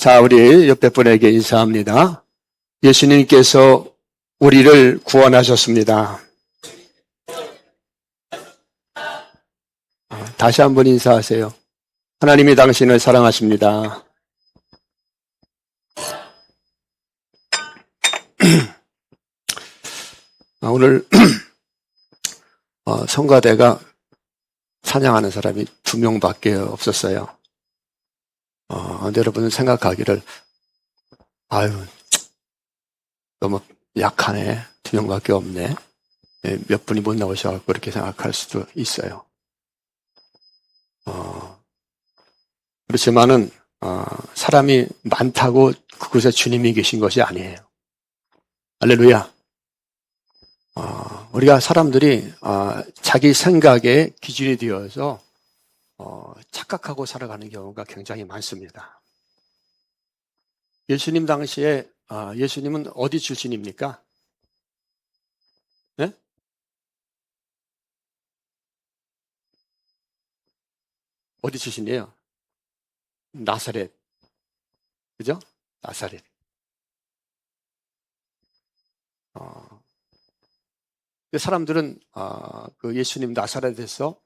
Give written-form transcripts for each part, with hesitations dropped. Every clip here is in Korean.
자, 우리 옆에 분에게 인사합니다. 예수님께서 우리를 구원하셨습니다. 다시 한번 인사하세요. 하나님이 당신을 사랑하십니다. 오늘 성가대가 찬양하는 사람이 2명밖에 없었어요. 근데 여러분은 생각하기를 너무 약하네. 2명밖에 없네. 몇 분이 못 나오셔서 그렇게 생각할 수도 있어요. 그렇지만은 사람이 많다고 그곳에 주님이 계신 것이 아니에요. 할렐루야. 우리가 사람들이 자기 생각에 기준이 되어서 착각하고 살아가는 경우가 굉장히 많습니다. 예수님 당시에 예수님은 어디 출신입니까? 네? 어디 출신이에요? 나사렛. 그죠? 나사렛. 사람들은 그 예수님 나사렛에서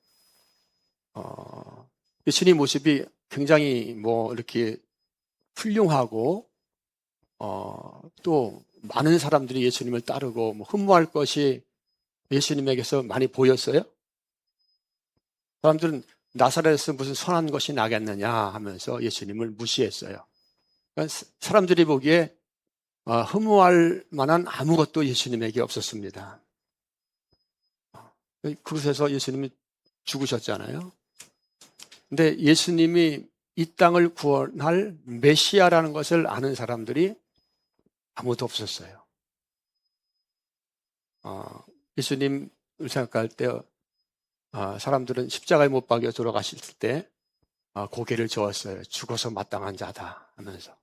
예수님 모습이 굉장히 이렇게 훌륭하고 또 많은 사람들이 예수님을 따르고 흠모할 것이 예수님에게서 많이 보였어요. 사람들은 나사렛에서 무슨 선한 것이 나겠느냐 하면서 예수님을 무시했어요. 그러니까 사람들이 보기에 흠모할 만한 아무것도 예수님에게 없었습니다. 그곳에서 예수님이 죽으셨잖아요. 근데 예수님이 이 땅을 구원할 메시아라는 것을 아는 사람들이 아무도 없었어요. 예수님을 생각할 때 사람들은 십자가에 못 박여 돌아가실 때 고개를 저었어요. 죽어서 마땅한 자다 하면서.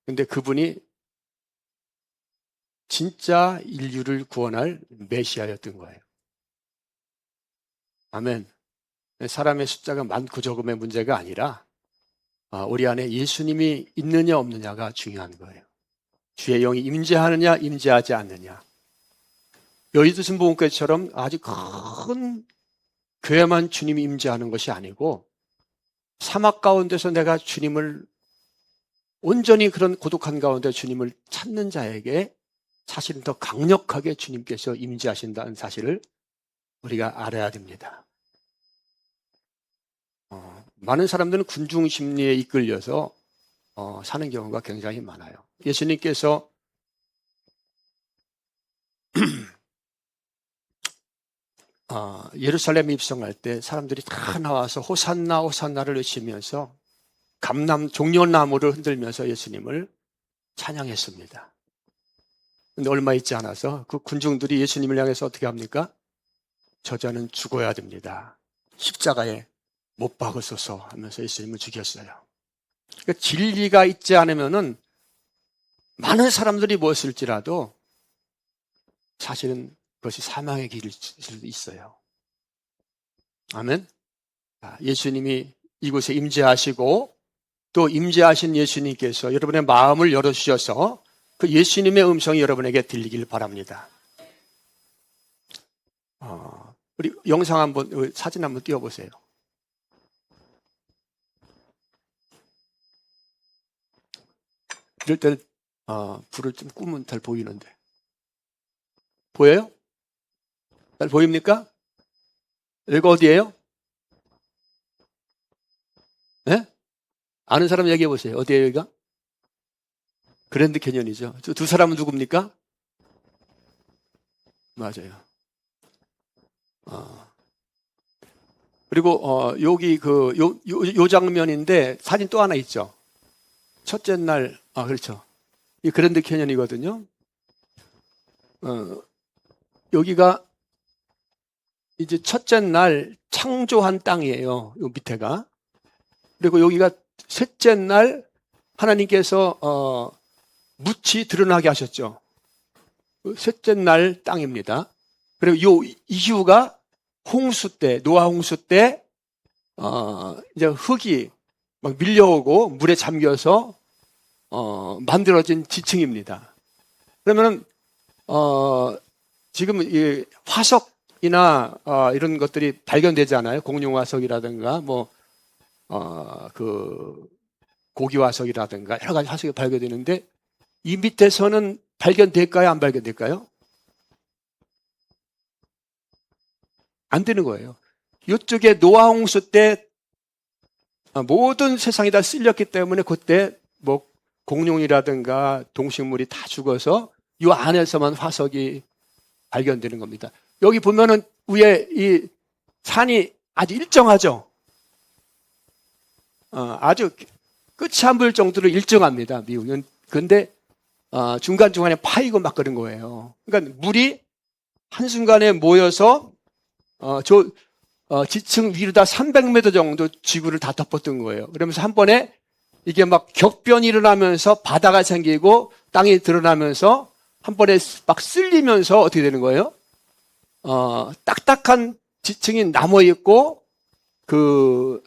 근데 그분이 진짜 인류를 구원할 메시아였던 거예요. 아멘. 사람의 숫자가 많고 적음의 문제가 아니라 우리 안에 예수님이 있느냐 없느냐가 중요한 거예요. 주의 영이 임재하느냐 임재하지 않느냐. 여의도 순복음교회처럼 아주 큰 교회만 주님이 임재하는 것이 아니고 사막 가운데서 내가 주님을 온전히 그런 고독한 가운데 주님을 찾는 자에게 사실은 더 강력하게 주님께서 임재하신다는 사실을 우리가 알아야 됩니다. 많은 사람들은 군중 심리에 이끌려서 사는 경우가 굉장히 많아요. 예수님께서 예루살렘에 입성할 때 사람들이 다 나와서 호산나 호산나를 외치면서 종려나무를 흔들면서 예수님을 찬양했습니다. 근데 얼마 있지 않아서 그 군중들이 예수님을 향해서 어떻게 합니까? 저자는 죽어야 됩니다. 십자가에 못 박으소서 하면서 예수님을 죽였어요. 그러니까 진리가 있지 않으면은 많은 사람들이 모였을지라도 사실은 그것이 사망의 길일 수도 있어요. 아멘. 예수님이 이곳에 임재하시고 또 임재하신 예수님께서 여러분의 마음을 열어주셔서 그 예수님의 음성이 여러분에게 들리길 바랍니다. 우리 영상 한번, 사진 한번 띄워보세요. 이럴 때는 불을 좀 끄면 잘 보이는데. 보여요? 잘 보입니까? 여기가 어디예요? 네? 아는 사람 얘기해 보세요. 어디예요, 여기가? 그랜드 캐년이죠. 저 두 사람은 누굽니까? 맞아요. 그리고 여기 요 장면인데 사진 또 하나 있죠. 첫째 날, 그렇죠. 이 그랜드 캐년이거든요. 여기가 이제 첫째 날 창조한 땅이에요. 요 밑에가. 그리고 여기가 셋째 날 하나님께서 묻이 드러나게 하셨죠. 셋째 날 땅입니다. 그리고 요 이후가 홍수 때, 노아 홍수 때 이제 흙이 막 밀려오고 물에 잠겨서 만들어진 지층입니다. 그러면은 지금 이 화석이나 이런 것들이 발견되잖아요. 공룡 화석이라든가 그 고기 화석이라든가 여러 가지 화석이 발견되는데 이 밑에서는 발견될까요? 안 발견될까요? 안 되는 거예요. 이쪽에 노아 홍수 때 모든 세상이 다 쓸렸기 때문에 그때 뭐 공룡이라든가 동식물이 다 죽어서 이 안에서만 화석이 발견되는 겁니다. 여기 보면은 위에 이 산이 아주 일정하죠. 아주 끝이 안 보일 정도로 일정합니다. 미국은. 근데 중간중간에 파이고 막 그런 거예요. 그러니까 물이 한순간에 모여서 지층 위로다 300m 정도 지구를 다 덮었던 거예요. 그러면서 한 번에 이게 막 격변이 일어나면서 바다가 생기고 땅이 드러나면서 한 번에 막 쓸리면서 어떻게 되는 거예요? 딱딱한 지층이 남아있고 좀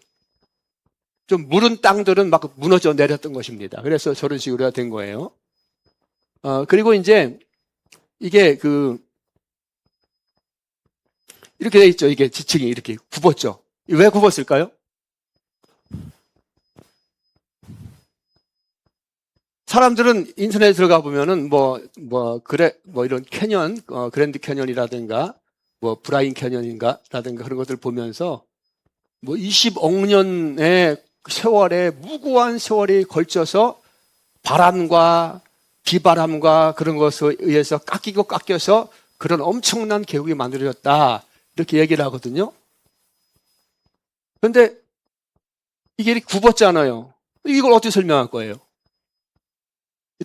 무른 땅들은 막 무너져 내렸던 것입니다. 그래서 저런 식으로 된 거예요. 그리고 이제 이게 이렇게 돼 있죠. 이게 지층이 이렇게 굽었죠. 왜 굽었을까요? 사람들은 인터넷에 들어가 보면은 이런 캐년, 그랜드 캐년이라든가 브라인 캐년인가라든가 그런 것들 보면서 20억 년의 세월에 무고한 세월이 걸쳐서 바람과 비바람과 그런 것에 의해서 깎여서 그런 엄청난 계곡이 만들어졌다. 이렇게 얘기를 하거든요. 그런데 이게 이렇게 굽었잖아요. 이걸 어떻게 설명할 거예요?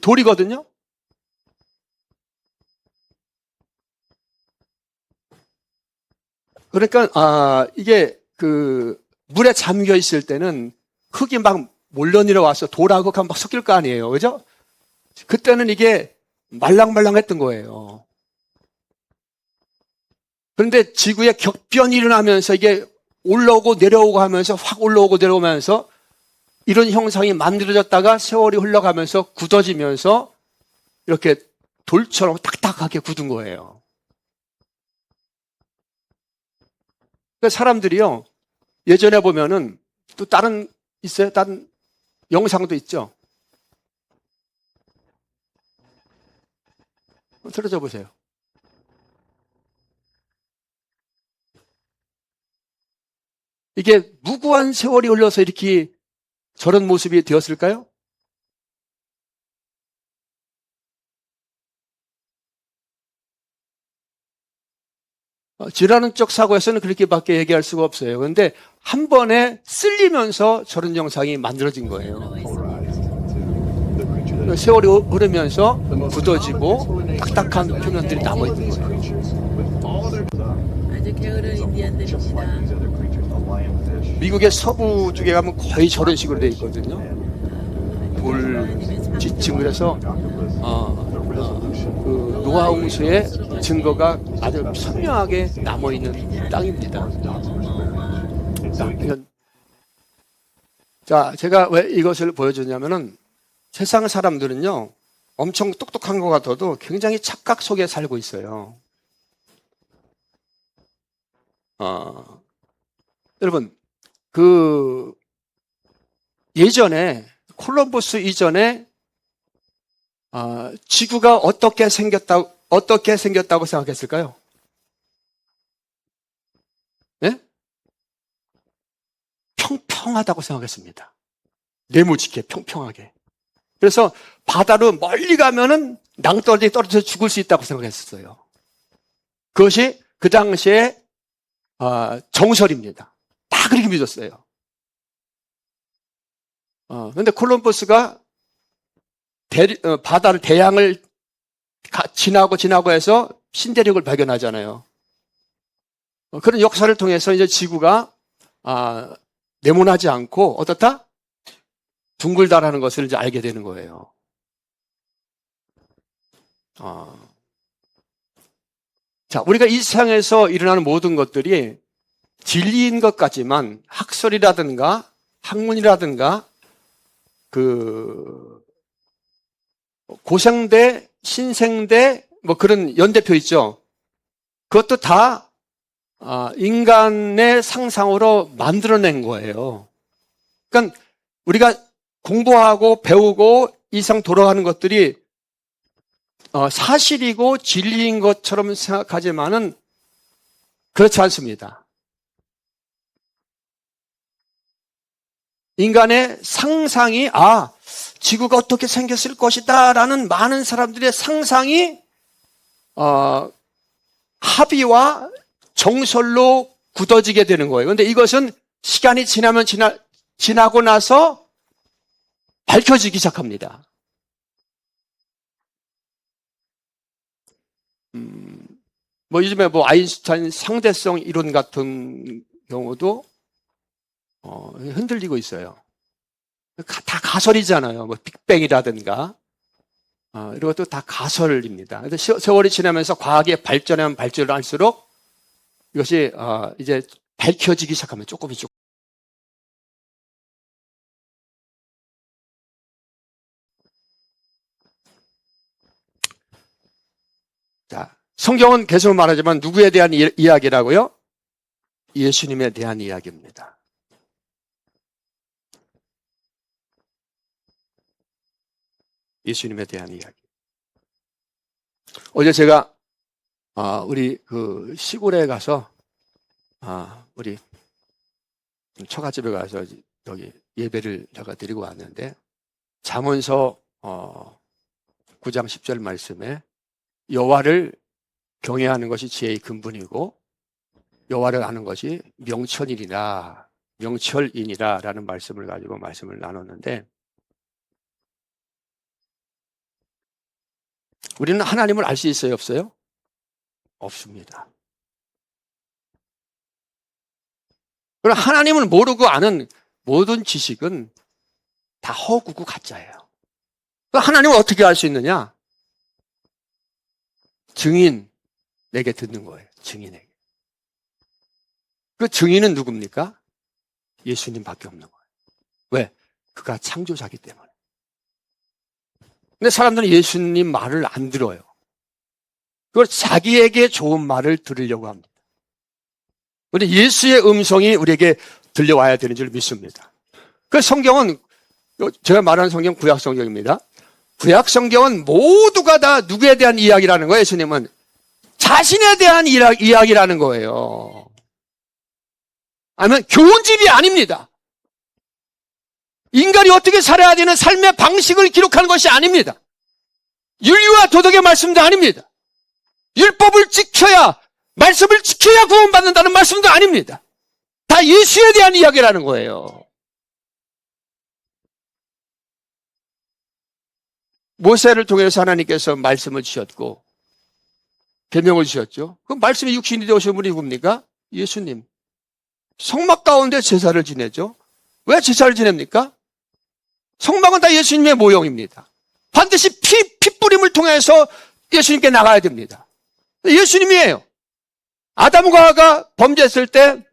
돌이거든요. 그러니까 이게 물에 잠겨 있을 때는 흙이 막 몰려 내려와서 돌하고 막 섞일 거 아니에요. 그죠? 그때는 이게 말랑말랑했던 거예요. 그런데 지구에 격변이 일어나면서 이게 올라오고 내려오고 하면서 확 올라오고 내려오면서 이런 형상이 만들어졌다가 세월이 흘러가면서 굳어지면서 이렇게 돌처럼 딱딱하게 굳은 거예요. 그러니까 사람들이요, 예전에 보면은 또 다른 영상도 있죠? 틀어줘 보세요. 이게 무고한 세월이 흘러서 이렇게 저런 모습이 되었을까요? 지나는 쪽 사고에서는 그렇게밖에 얘기할 수가 없어요. 그런데 한 번에 쓸리면서 저런 영상이 만들어진 거예요. 세월이 흐르면서 굳어지고 딱딱한 표면들이 남아있는 거예요. 아주 게으른 인디언들입니다. 미국의 서부 쪽에 가면 거의 저런 식으로 되어 있거든요. 돌 지층. 그래서 노아 홍수의 증거가 아주 선명하게 남아있는 땅입니다. 자, 제가 왜 이것을 보여주냐면은 세상 사람들은요, 엄청 똑똑한 것 같아도 굉장히 착각 속에 살고 있어요. 여러분, 예전에, 콜럼버스 이전에, 지구가 어떻게 생겼다고 생각했을까요? 네? 평평하다고 생각했습니다. 네모지게, 평평하게. 그래서 바다로 멀리 가면은 낭떠러지 떨어져서 죽을 수 있다고 생각했었어요. 그것이 그 당시에 정설입니다. 다 그렇게 믿었어요. 그런데 콜럼버스가 바다를 대양을 지나고 해서 신대륙을 발견하잖아요. 그런 역사를 통해서 이제 지구가 네모나지 않고 어떻다? 둥글다라는 것을 이제 알게 되는 거예요. 자, 우리가 이 세상에서 일어나는 모든 것들이 진리인 것 같지만 학설이라든가 학문이라든가 그 고생대, 신생대 뭐 그런 연대표 있죠. 그것도 다 인간의 상상으로 만들어낸 거예요. 그러니까 우리가 공부하고 배우고 이상 돌아가는 것들이 사실이고 진리인 것처럼 생각하지만은 그렇지 않습니다. 인간의 상상이 지구가 어떻게 생겼을 것이다 라는 많은 사람들의 상상이 합의와 정설로 굳어지게 되는 거예요. 그런데 이것은 시간이 지나고 나서 밝혀지기 시작합니다. 뭐 요즘에 뭐 아인슈타인 상대성 이론 같은 경우도 흔들리고 있어요. 다 가설이잖아요. 뭐 빅뱅이라든가 이런 것도 다 가설입니다. 근데 세월이 지나면서 과학의 발전하면 발전을 할수록 이것이 이제 밝혀지기 시작하면 조금씩. 자, 성경은 계속 말하지만 누구에 대한 이야기라고요? 예수님에 대한 이야기입니다. 예수님에 대한 이야기. 어제 제가 우리 그 시골에 가서 우리 처갓집에 가서 여기 예배를 제가 드리고 왔는데 잠언서 9장 10절 말씀에 여호와를 경외하는 것이 지혜의 근본이고 여호와를 아는 것이 명철이니라 라는 말씀을 가지고 말씀을 나눴는데 우리는 하나님을 알 수 있어요? 없어요? 없습니다. 그럼 하나님을 모르고 아는 모든 지식은 다 허구고 가짜예요. 그럼 하나님을 어떻게 알 수 있느냐? 증인에게 듣는 거예요. 증인에게. 그 증인은 누굽니까? 예수님밖에 없는 거예요. 왜? 그가 창조자이기 때문에. 근데 사람들은 예수님 말을 안 들어요. 그걸 자기에게 좋은 말을 들으려고 합니다. 그런데 예수의 음성이 우리에게 들려와야 되는 줄 믿습니다. 그 성경은 제가 말하는 성경 구약 성경입니다. 구약 성경은 모두가 다 누구에 대한 이야기라는 거예요. 예수님은 자신에 대한 이야기라는 거예요. 아니면 교훈집이 아닙니다. 인간이 어떻게 살아야 되는 삶의 방식을 기록하는 것이 아닙니다. 윤리와 도덕의 말씀도 아닙니다. 율법을 지켜야, 말씀을 지켜야 구원받는다는 말씀도 아닙니다. 다 예수에 대한 이야기라는 거예요. 모세를 통해서 하나님께서 말씀을 주셨고 계명을 주셨죠. 그 말씀이 육신이 되어오신 분이 누굽니까? 예수님. 성막 가운데 제사를 지내죠. 왜 제사를 지냅니까? 성막은 다 예수님의 모형입니다. 반드시 핏뿌림을 통해서 예수님께 나가야 됩니다. 예수님이에요. 아담과 하와가 범죄했을 때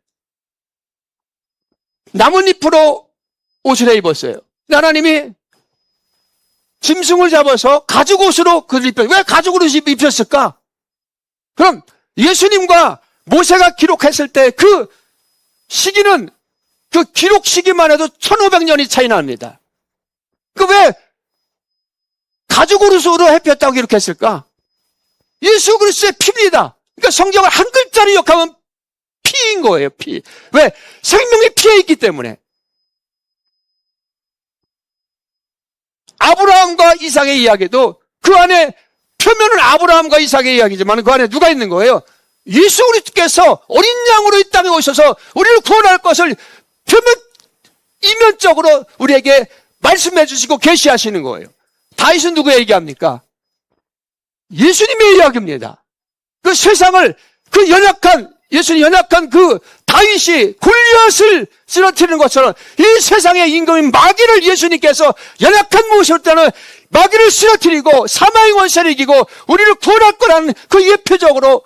나뭇잎으로 옷을 입었어요. 하나님이 짐승을 잡아서 가죽옷으로 그를 입혔어요. 왜 가죽으로 입혔을까? 그럼 예수님과 모세가 기록했을 때 그 시기는 그 기록 시기만 해도 1500년이 차이 납니다. 그 왜 가죽으로 입혔다고 기록했을까? 예수 그리스도의 피입니다. 그러니까 성경을 한 글자로 기억하면 피인 거예요. 피. 왜? 생명이 피에 있기 때문에. 아브라함과 이삭의 이야기도 그 안에 표면은 아브라함과 이삭의 이야기지만 그 안에 누가 있는 거예요? 예수 그리스도께서 어린 양으로 이 땅에 오셔서 우리를 구원할 것을 이면적으로 우리에게 말씀해 주시고 계시하시는 거예요. 다윗은 누구 얘기합니까? 예수님의 이야기입니다. 그 세상을 그 예수님 연약한 그 다윗이 골리앗을 쓰러뜨리는 것처럼 이 세상의 임금인 마귀를 예수님께서 연약한 모습을 때는 마귀를 쓰러뜨리고 사망의 원세를 이기고 우리를 구원할 거라는 그 예표적으로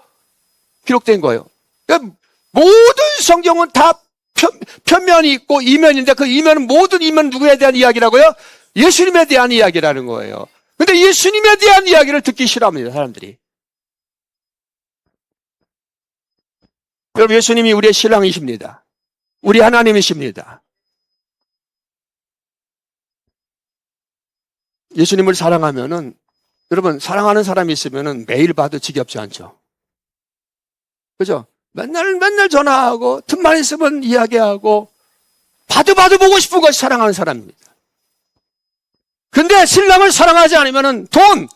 기록된 거예요. 그러니까 모든 성경은 다 편면이 있고 이면인데 그 이면은 모든 이면은 누구에 대한 이야기라고요? 예수님에 대한 이야기라는 거예요. 근데 예수님에 대한 이야기를 듣기 싫어합니다, 사람들이. 여러분, 예수님이 우리의 신랑이십니다. 우리 하나님이십니다. 예수님을 사랑하면은, 여러분, 사랑하는 사람이 있으면은 매일 봐도 지겹지 않죠? 그죠? 맨날 전화하고, 틈만 있으면 이야기하고, 봐도 보고 싶은 것이 사랑하는 사람입니다. 근데 신랑을 사랑하지 않으면은 돈,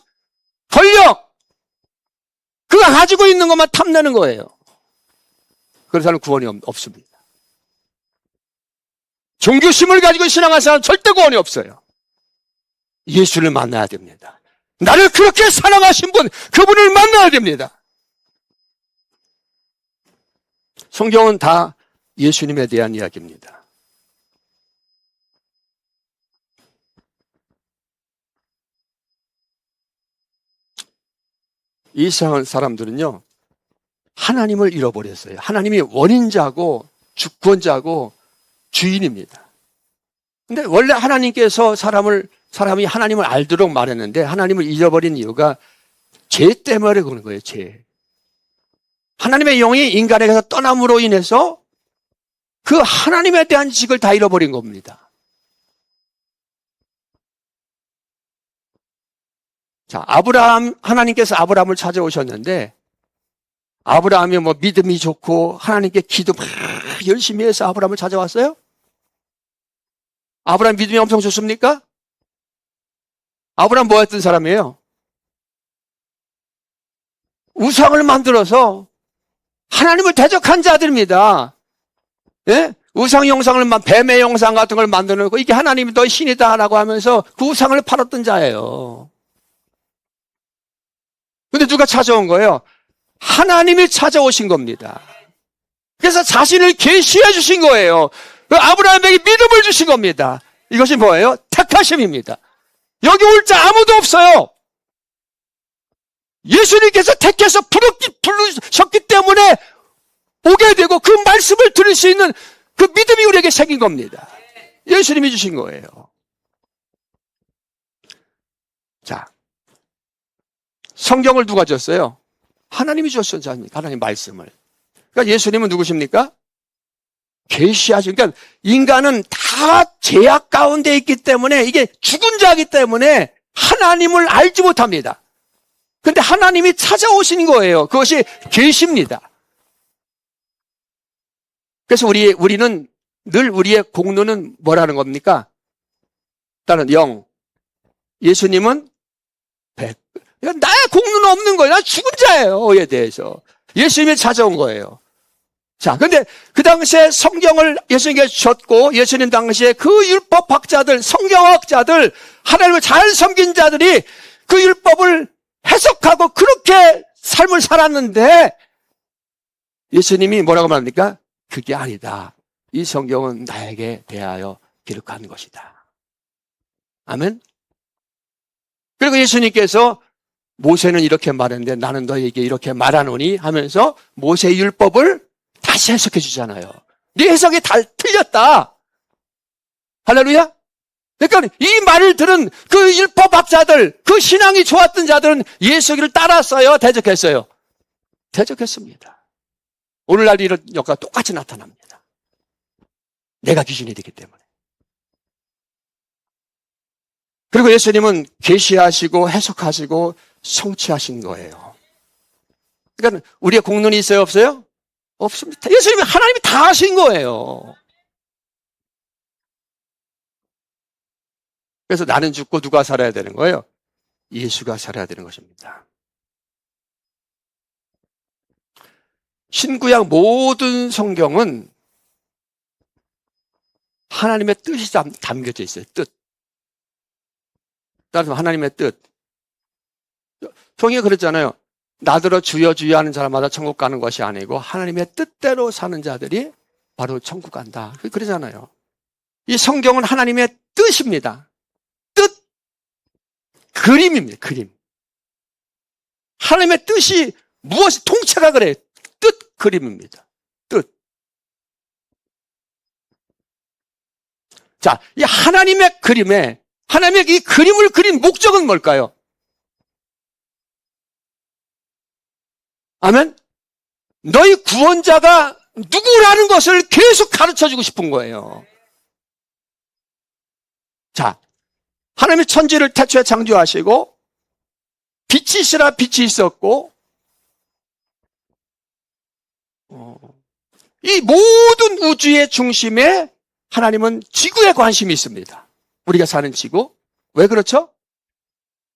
권력, 그가 가지고 있는 것만 탐내는 거예요. 그런 사람은 구원이 없습니다. 종교심을 가지고 신앙하는 사람은 절대 구원이 없어요. 예수를 만나야 됩니다. 나를 그렇게 사랑하신 분, 그분을 만나야 됩니다. 성경은 다 예수님에 대한 이야기입니다. 이 세상 사람들은요, 하나님을 잃어버렸어요. 하나님이 원인자고 주권자고 주인입니다. 근데 원래 하나님께서 사람이 하나님을 알도록 말했는데 하나님을 잃어버린 이유가 죄 때문에 그런 거예요, 죄. 하나님의 영이 인간에게서 떠남으로 인해서 그 하나님에 대한 지식을 다 잃어버린 겁니다. 자, 하나님께서 아브라함을 찾아오셨는데 아브라함이 뭐 믿음이 좋고 하나님께 기도 막 열심히 해서 아브라함을 찾아왔어요? 아브라함 믿음이 엄청 좋습니까? 아브라함 뭐였던 사람이에요? 우상을 만들어서 하나님을 대적한 자들입니다. 예? 우상 영상을, 뱀의 영상 같은 걸 만들어 놓고 이게 하나님이 너의 신이다라고 하면서 그 우상을 팔았던 자예요. 근데 누가 찾아온 거예요? 하나님이 찾아오신 겁니다. 그래서 자신을 계시해 주신 거예요. 아브라함에게 믿음을 주신 겁니다. 이것이 뭐예요? 택하심입니다. 여기 올 자 아무도 없어요. 예수님께서 택해서 부르셨기 때문에 오게 되고 그 말씀을 들을 수 있는 그 믿음이 우리에게 생긴 겁니다. 예수님이 주신 거예요. 자, 성경을 누가 줬어요? 하나님이 주셨어요. 하나님 말씀을. 그러니까 예수님은 누구십니까? 계시하신. 그러니까 인간은 다 죄악 가운데 있기 때문에 이게 죽은 자이기 때문에 하나님을 알지 못합니다. 근데 하나님이 찾아오신 거예요. 그것이 계시입니다. 그래서 우리는 늘 우리의 공로는 뭐라는 겁니까? 일단은 0. 예수님은 100. 나의 공로는 없는 거예요. 난 죽은 자예요. 에 대해서. 예수님이 찾아온 거예요. 자, 근데 그 당시에 성경을 예수님께 주셨고, 예수님 당시에 그 율법학자들, 성경학자들, 하나님을 잘 섬긴 자들이 그 율법을 해석하고 그렇게 삶을 살았는데, 예수님이 뭐라고 말합니까? 그게 아니다. 이 성경은 나에게 대하여 기록한 것이다. 아멘? 그리고 예수님께서 모세는 이렇게 말했는데 나는 너에게 이렇게 말하노니 하면서 모세의 율법을 다시 해석해 주잖아요. 네 해석이 다 틀렸다. 할렐루야? 그러니까 이 말을 들은 그 율법학자들, 그 신앙이 좋았던 자들은 예수를 따랐어요? 대적했어요? 대적했습니다. 오늘날 이런 역사가 똑같이 나타납니다. 내가 기준이 되기 때문에. 그리고 예수님은 계시하시고 해석하시고 성취하신 거예요. 그러니까 우리의 공론이 있어요? 없어요? 없습니다. 예수님이 하나님이 다 하신 거예요. 그래서 나는 죽고 누가 살아야 되는 거예요? 예수가 살아야 되는 것입니다. 신구약 모든 성경은 하나님의 뜻이 담겨져 있어요. 뜻. 따라서 하나님의 뜻. 성경에 그랬잖아요. 나더러 주여 주여 하는 사람마다 천국 가는 것이 아니고 하나님의 뜻대로 사는 자들이 바로 천국 간다. 그러잖아요. 이 성경은 하나님의 뜻입니다. 뜻. 그림입니다. 그림. 하나님의 뜻이 무엇이 통째가 그래요. 뜻. 그림입니다. 뜻. 자, 이 하나님의 그림에, 하나님의 이 그림을 그린 목적은 뭘까요? 아멘? 너희 구원자가 누구라는 것을 계속 가르쳐주고 싶은 거예요. 자, 하나님의 천지를 태초에 창조하시고 빛이 있으라 빛이 있었고 이 모든 우주의 중심에 하나님은 지구에 관심이 있습니다. 우리가 사는 지구. 왜 그렇죠?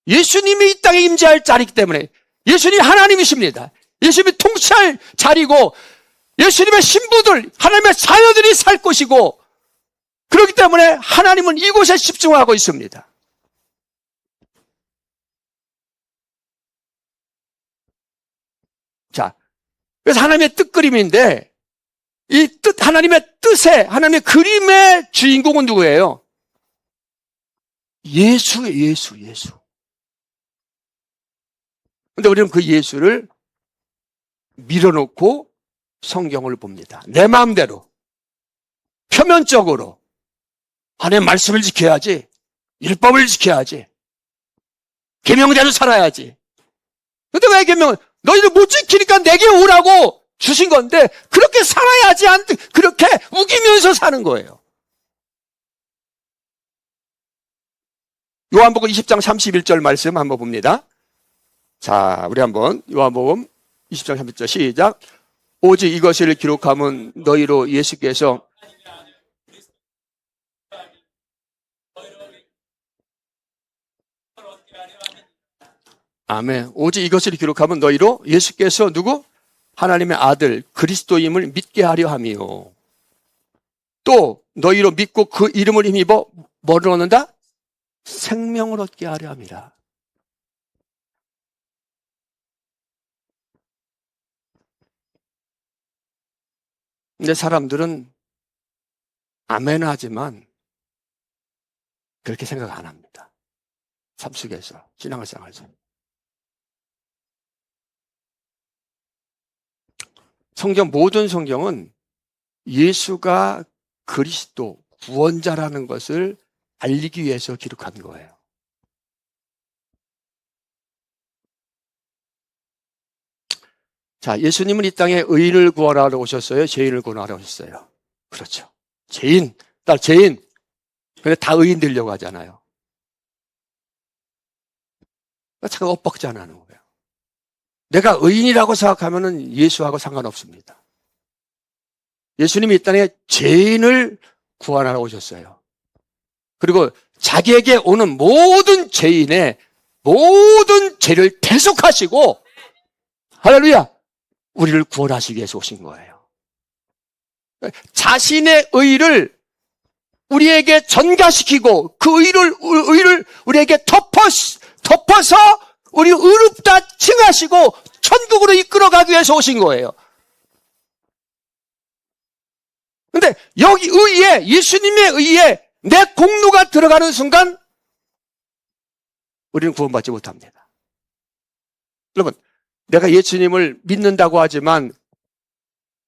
예수님이 이 땅에 임재할 자리이기 때문에 예수님이 하나님이십니다. 예수님이 통치할 자리고 예수님의 신부들, 하나님의 자녀들이 살 곳이고 그렇기 때문에 하나님은 이곳에 집중하고 있습니다. 자, 그래서 하나님의 뜻그림인데 이 뜻, 하나님의 뜻에, 하나님의 그림의 주인공은 누구예요? 예수. 근데 우리는 그 예수를 밀어놓고 성경을 봅니다. 내 마음대로, 표면적으로. 하나님의 말씀을 지켜야지, 율법을 지켜야지, 계명대로 살아야지. 근데 왜 계명을? 너희들 못 지키니까 내게 오라고 주신 건데 그렇게 살아야지 그렇게 우기면서 사는 거예요. 요한복음 20장 31절 말씀 한번 봅니다. 자, 우리 한번 요한복음 20장 31절 시작. 오직 이것을 기록함은 너희로 예수께서 아멘. 오직 이것을 기록하면 너희로 예수께서 누구? 하나님의 아들 그리스도임을 믿게 하려 함이요. 또 너희로 믿고 그 이름을 힘입어 뭐를 얻는다? 생명을 얻게 하려 함이라. 근데 사람들은 아멘 하지만 그렇게 생각 안 합니다. 삶 속에서 신앙생활에서. 모든 성경은 예수가 그리스도, 구원자라는 것을 알리기 위해서 기록한 거예요. 자, 예수님은 이 땅에 의인을 구원하러 오셨어요? 죄인을 구원하러 오셨어요? 그렇죠. 죄인. 근데 다 의인 되려고 하잖아요. 자꾸 엇박지 안 하는 거예요. 내가 의인이라고 생각하면 예수하고 상관없습니다. 예수님이 이 땅에 죄인을 구원하러 오셨어요. 그리고 자기에게 오는 모든 죄인의 모든 죄를 대속하시고 할렐루야! 우리를 구원하시기 위해서 오신 거예요. 자신의 의를 우리에게 전가시키고 그 의를 우리에게 덮어서 우리 의롭다 칭하시고 천국으로 이끌어가기 위해서 오신 거예요. 근데 여기 의에, 예수님의 의에 내 공로가 들어가는 순간 우리는 구원받지 못합니다. 여러분, 내가 예수님을 믿는다고 하지만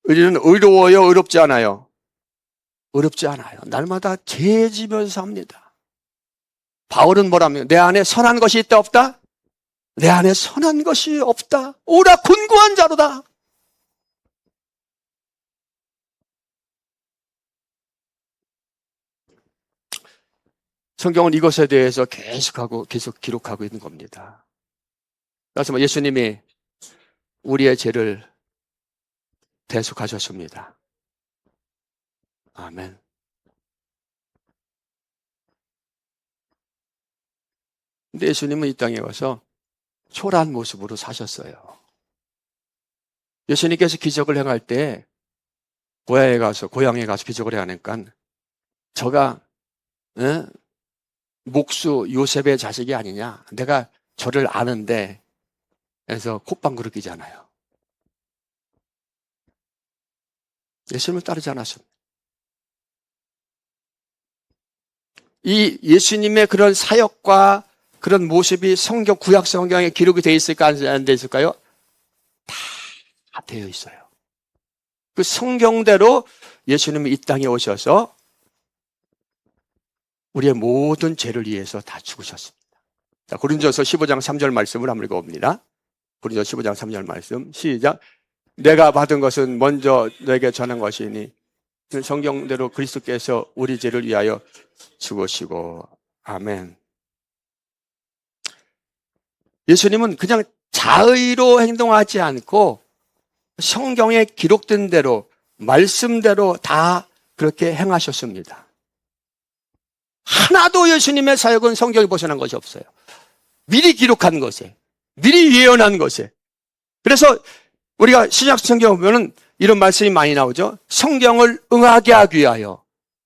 우리는 의로워요, 의롭지 않아요? 의롭지 않아요. 날마다 죄 지면서 삽니다. 바울은 뭐라며? 내 안에 선한 것이 있다 없다? 내 안에 선한 것이 없다. 오라 곤고한 자로다. 성경은 이것에 대해서 계속 기록하고 있는 겁니다. 그래서 예수님이 우리의 죄를 대속하셨습니다. 아멘. 근데 예수님은 이 땅에 와서 초라한 모습으로 사셨어요. 예수님께서 기적을 행할 때 고향에 가서 기적을 행하니까 저가 목수 요셉의 자식이 아니냐. 내가 저를 아는데 그래서 콧방구를 끼잖아요. 예수님을 따르지 않았습니다. 이 예수님의 그런 사역과 그런 모습이 구약 성경에 기록이 되어 있을까 안 되어 있을까요? 다 되어 있어요. 그 성경대로 예수님이 이 땅에 오셔서 우리의 모든 죄를 위해서 다 죽으셨습니다. 자, 고린도서 15장 3절 말씀을 한번 읽어봅니다. 고린도서 15장 3절 말씀 시작. 내가 받은 것은 먼저 너에게 전한 것이니 성경대로 그리스도께서 우리 죄를 위하여 죽으시고. 아멘. 예수님은 그냥 자의로 행동하지 않고 성경에 기록된 대로 말씀대로 다 그렇게 행하셨습니다. 하나도 예수님의 사역은 성경에 벗어난 것이 없어요. 미리 기록한 것에, 미리 예언한 것에. 그래서 우리가 신약 성경 보면은 이런 말씀이 많이 나오죠. 성경을 응하게 하기 위하여.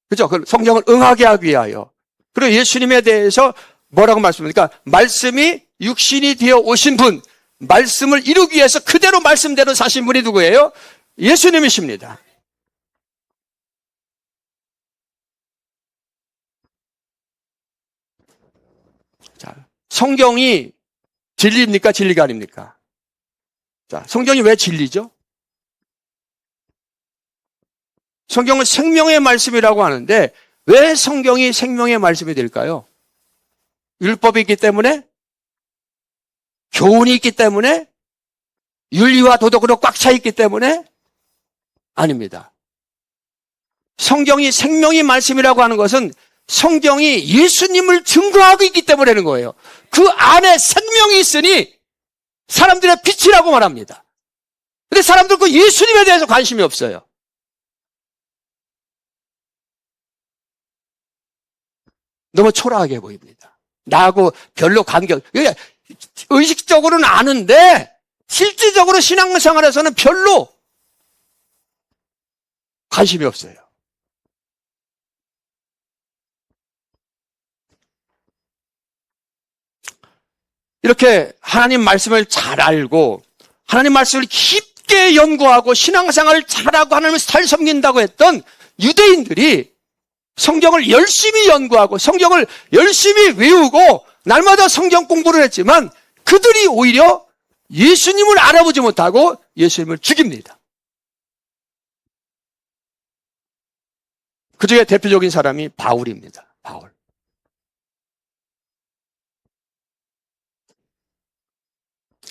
그죠? 성경을 응하게 하기 위하여. 그리고 예수님에 대해서 뭐라고 말씀합니까? 말씀이 육신이 되어 오신 분, 말씀을 이루기 위해서 그대로 말씀대로 사신 분이 누구예요? 예수님이십니다. 자, 성경이 진리입니까? 진리가 아닙니까? 자, 성경이 왜 진리죠? 성경은 생명의 말씀이라고 하는데 왜 성경이 생명의 말씀이 될까요? 율법이 있기 때문에? 교훈이 있기 때문에? 윤리와 도덕으로 꽉 차 있기 때문에? 아닙니다. 성경이 생명의 말씀이라고 하는 것은 성경이 예수님을 증거하고 있기 때문에는 거예요. 그 안에 생명이 있으니 사람들의 빛이라고 말합니다. 근데 사람들 그 예수님에 대해서 관심이 없어요. 너무 초라하게 보입니다. 나하고 별로 의식적으로는 아는데 실질적으로 신앙생활에서는 별로 관심이 없어요. 이렇게 하나님 말씀을 잘 알고 하나님 말씀을 깊게 연구하고 신앙생활을 잘하고 하나님을 잘 섬긴다고 했던 유대인들이 성경을 열심히 연구하고 성경을 열심히 외우고 날마다 성경 공부를 했지만 그들이 오히려 예수님을 알아보지 못하고 예수님을 죽입니다. 그 중에 대표적인 사람이 바울입니다. 바울.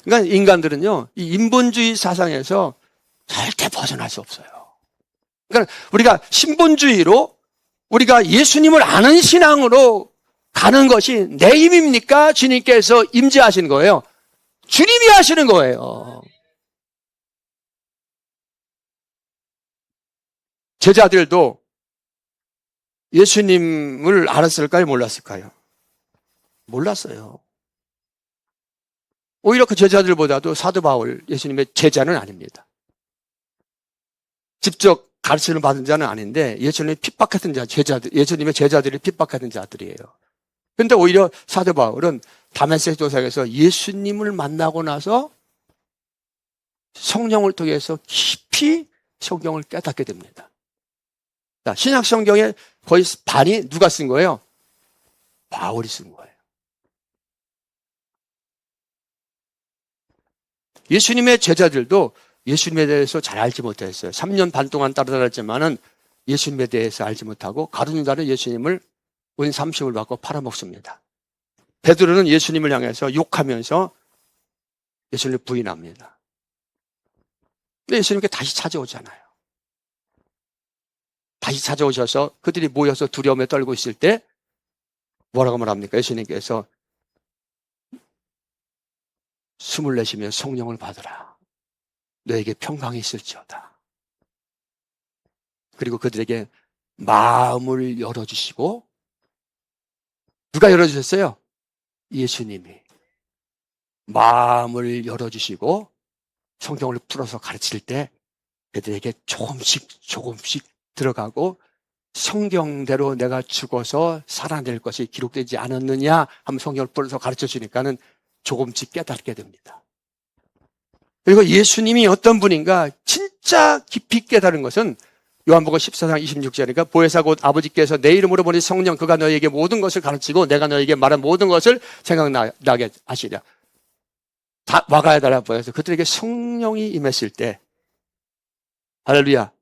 그러니까 인간들은요, 이 인본주의 사상에서 절대 벗어날 수 없어요. 그러니까 우리가 신본주의로 우리가 예수님을 아는 신앙으로 가는 것이 내 힘입니까? 주님께서 임재하시는 거예요. 주님이 하시는 거예요. 제자들도 예수님을 알았을까요? 몰랐을까요? 몰랐어요. 오히려 그 제자들보다도 사도 바울 예수님의 제자는 아닙니다. 직접 가르침을 받은 자는 아닌데 예수님이 핍박했던 제자들, 예수님의 제자들이 핍박했던 자들이에요. 그런데 오히려 사도 바울은 다메섹 도상에서 예수님을 만나고 나서 성령을 통해서 깊이 성경을 깨닫게 됩니다. 자, 신약 성경의 거의 반이 누가 쓴 거예요? 바울이 쓴 거예요. 예수님의 제자들도 예수님에 대해서 잘 알지 못했어요. 3년 반 동안 따라다녔지만은 예수님에 대해서 알지 못하고 가룟유다는 예수님을 은삼십을 받고 팔아먹습니다. 베드로는 예수님을 향해서 욕하면서 예수님을 부인합니다. 근데 예수님께 다시 찾아오잖아요. 다시 찾아오셔서 그들이 모여서 두려움에 떨고 있을 때 뭐라고 말합니까? 예수님께서 숨을 내쉬며 성령을 받으라. 너에게 평강이 있을지어다. 그리고 그들에게 마음을 열어주시고 누가 열어주셨어요? 예수님이 마음을 열어주시고 성경을 풀어서 가르칠 때 그들에게 조금씩 들어가고 성경대로 내가 죽어서 살아낼 것이 기록되지 않았느냐 하면 성경을 풀어서 가르쳐 주니까는 조금씩 깨닫게 됩니다. 그리고 예수님이 어떤 분인가 진짜 깊이 깨달은 것은 요한복음 14장 26절이니까 보혜사 곧 아버지께서 내 이름으로 보내신 성령 그가 너에게 모든 것을 가르치고 내가 너에게 말한 모든 것을 생각나게 하시랴. 와가야다라 보여서 그들에게 성령이 임했을 때 할렐루야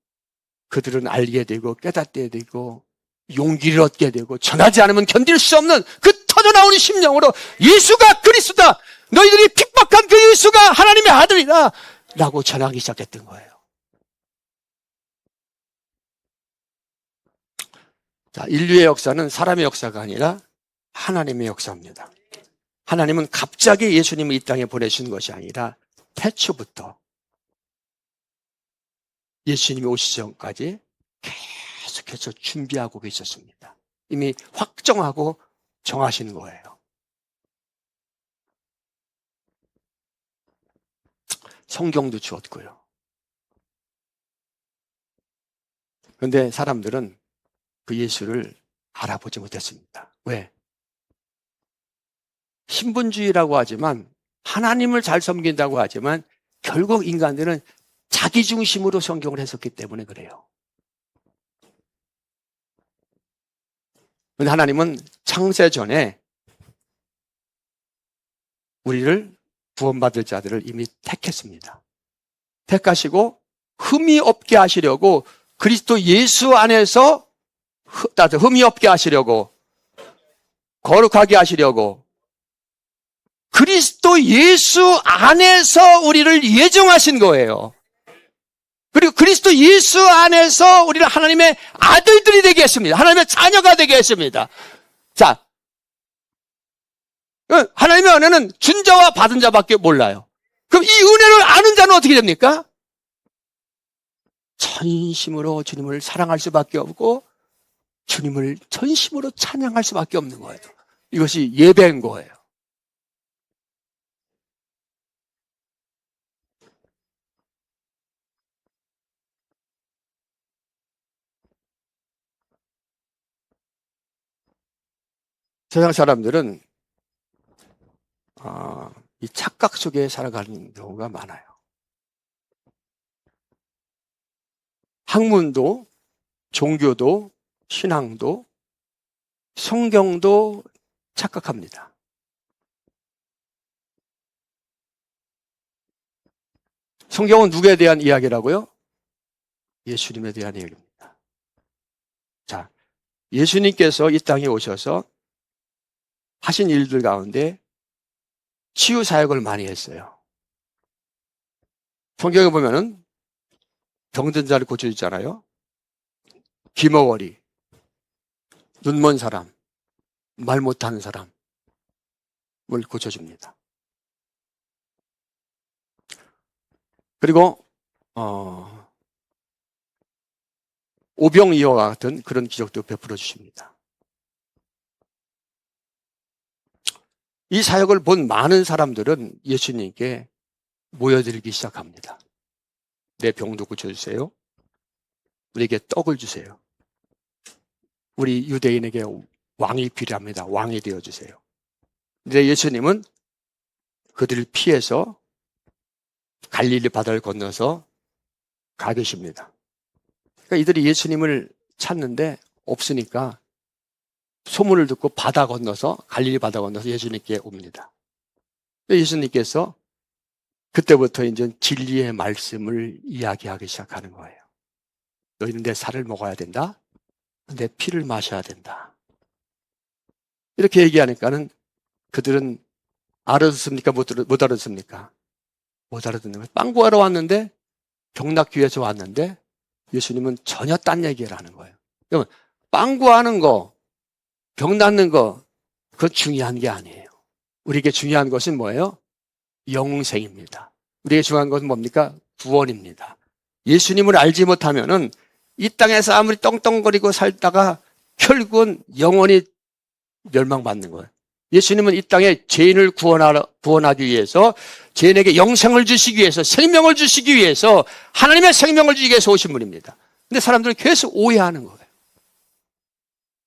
그들은 알게 되고 깨닫게 되고 용기를 얻게 되고 전하지 않으면 견딜 수 없는 그 터져나오는 심령으로 예수가 그리스도다. 너희들이 핍박한 그 예수가 하나님의 아들이다. 라고 전하기 시작했던 거예요. 자, 인류의 역사는 사람의 역사가 아니라 하나님의 역사입니다. 하나님은 갑자기 예수님을 이 땅에 보내신 것이 아니라 태초부터 예수님이 오시기 전까지 계속해서 준비하고 계셨습니다. 이미 확정하고 정하신 거예요. 성경도 주었고요. 그런데 사람들은 그 예수를 알아보지 못했습니다. 왜? 신분주의라고 하지만 하나님을 잘 섬긴다고 하지만 결국 인간들은 자기 중심으로 성경을 해석했기 때문에 그래요. 그런데 하나님은 창세 전에 우리를 구원받을 자들을 이미 택했습니다. 택하시고 흠이 없게 하시려고 그리스도 예수 안에서 흠이 없게 하시려고 거룩하게 하시려고 그리스도 예수 안에서 우리를 예정하신 거예요. 그리고 그리스도 예수 안에서 우리를 하나님의 아들들이 되게 했습니다. 하나님의 자녀가 되게 했습니다. 자, 하나님의 은혜는 준 자와 받은 자밖에 몰라요. 그럼 이 은혜를 아는 자는 어떻게 됩니까? 전심으로 주님을 사랑할 수밖에 없고 주님을 전심으로 찬양할 수밖에 없는 거예요. 이것이 예배인 거예요. 세상 사람들은 이 착각 속에 살아가는 경우가 많아요. 학문도, 종교도, 신앙도, 성경도 착각합니다. 성경은 누구에 대한 이야기라고요? 예수님에 대한 이야기입니다. 자, 예수님께서 이 땅에 오셔서 하신 일들 가운데 치유 사역을 많이 했어요. 성경에 보면은 병든 자를 고쳐주잖아요. 귀머거리, 눈먼 사람, 말 못하는 사람을 고쳐줍니다. 그리고 오병이어와 같은 그런 기적도 베풀어 주십니다. 이 사역을 본 많은 사람들은 예수님께 모여들기 시작합니다. 내 병도 고쳐주세요. 우리에게 떡을 주세요. 우리 유대인에게 왕이 필요합니다. 왕이 되어주세요. 근데 예수님은 그들을 피해서 갈릴리 바다를 건너서 가 계십니다. 그러니까 이들이 예수님을 찾는데 없으니까 소문을 듣고 바다 건너서 갈릴리 바다 건너서 예수님께 옵니다. 예수님께서 그때부터 이제 진리의 말씀을 이야기하기 시작하는 거예요. 너희는 내 살을 먹어야 된다. 내 피를 마셔야 된다. 이렇게 얘기하니까는 그들은 알아듣습니까? 못 알아듣습니까? 못 알아듣는 거예요. 빵 구하러 왔는데 병낫기 위해서 왔는데 예수님은 전혀 딴 얘기를 하는 거예요. 그러면 빵 구하는 거, 병 낫는 거 그건 중요한 게 아니에요. 우리에게 중요한 것은 뭐예요? 영생입니다. 우리에게 중요한 것은 뭡니까? 구원입니다. 예수님을 알지 못하면은 이 땅에서 아무리 떵떵거리고 살다가 결국은 영원히 멸망받는 거예요. 예수님은 이 땅에 죄인을 구원하기 위해서 죄인에게 영생을 주시기 위해서 생명을 주시기 위해서 하나님의 생명을 주시기 위해서 오신 분입니다. 근데 사람들은 계속 오해하는 거예요.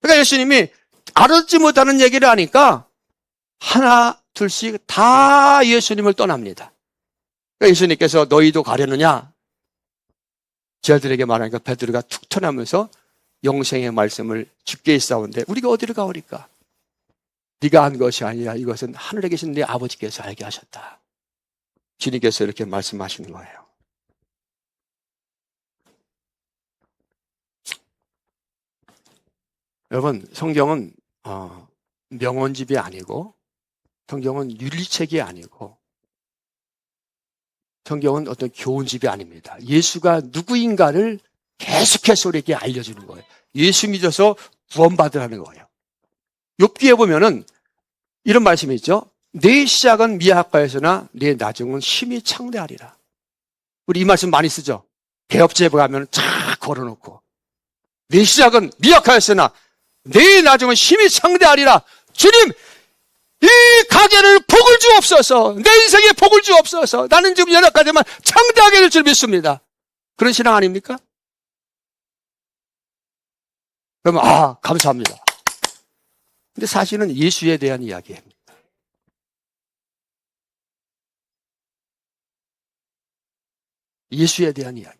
그러니까 예수님이 알아듣지 못하는 얘기를 하니까 하나 둘씩 다 예수님을 떠납니다. 그러니까 예수님께서 너희도 가려느냐? 제자들에게 말하니까 베드로가 툭 튀어나오면서 영생의 말씀을 깊게 싸우는데 우리가 어디를 가오리까? 네가 한 것이 아니라 이것은 하늘에 계신 네 아버지께서 알게 하셨다. 주님께서 이렇게 말씀하시는 거예요. 여러분, 성경은 명언집이 아니고, 성경은 윤리책이 아니고, 성경은 어떤 교훈집이 아닙니다. 예수가 누구인가를 계속해서 우리에게 알려주는 거예요. 예수 믿어서 구원받으라는 거예요. 욥기에 보면은 이런 말씀이 있죠. 내 시작은 미약하였으나 내 나중은 심히 창대하리라. 우리 이 말씀 많이 쓰죠. 개업제에 가면 쫙 걸어놓고 내 시작은 미약하였으나 내 나중은 심히 창대하리라. 주님, 이 가게를 복을 주옵소서. 내 인생에 복을 주옵소서. 나는 지금 연약하지만 창대하게 될 줄 믿습니다. 그런 신앙 아닙니까? 그러면 감사합니다. 근데 사실은 예수에 대한 이야기입니다. 예수에 대한 이야기.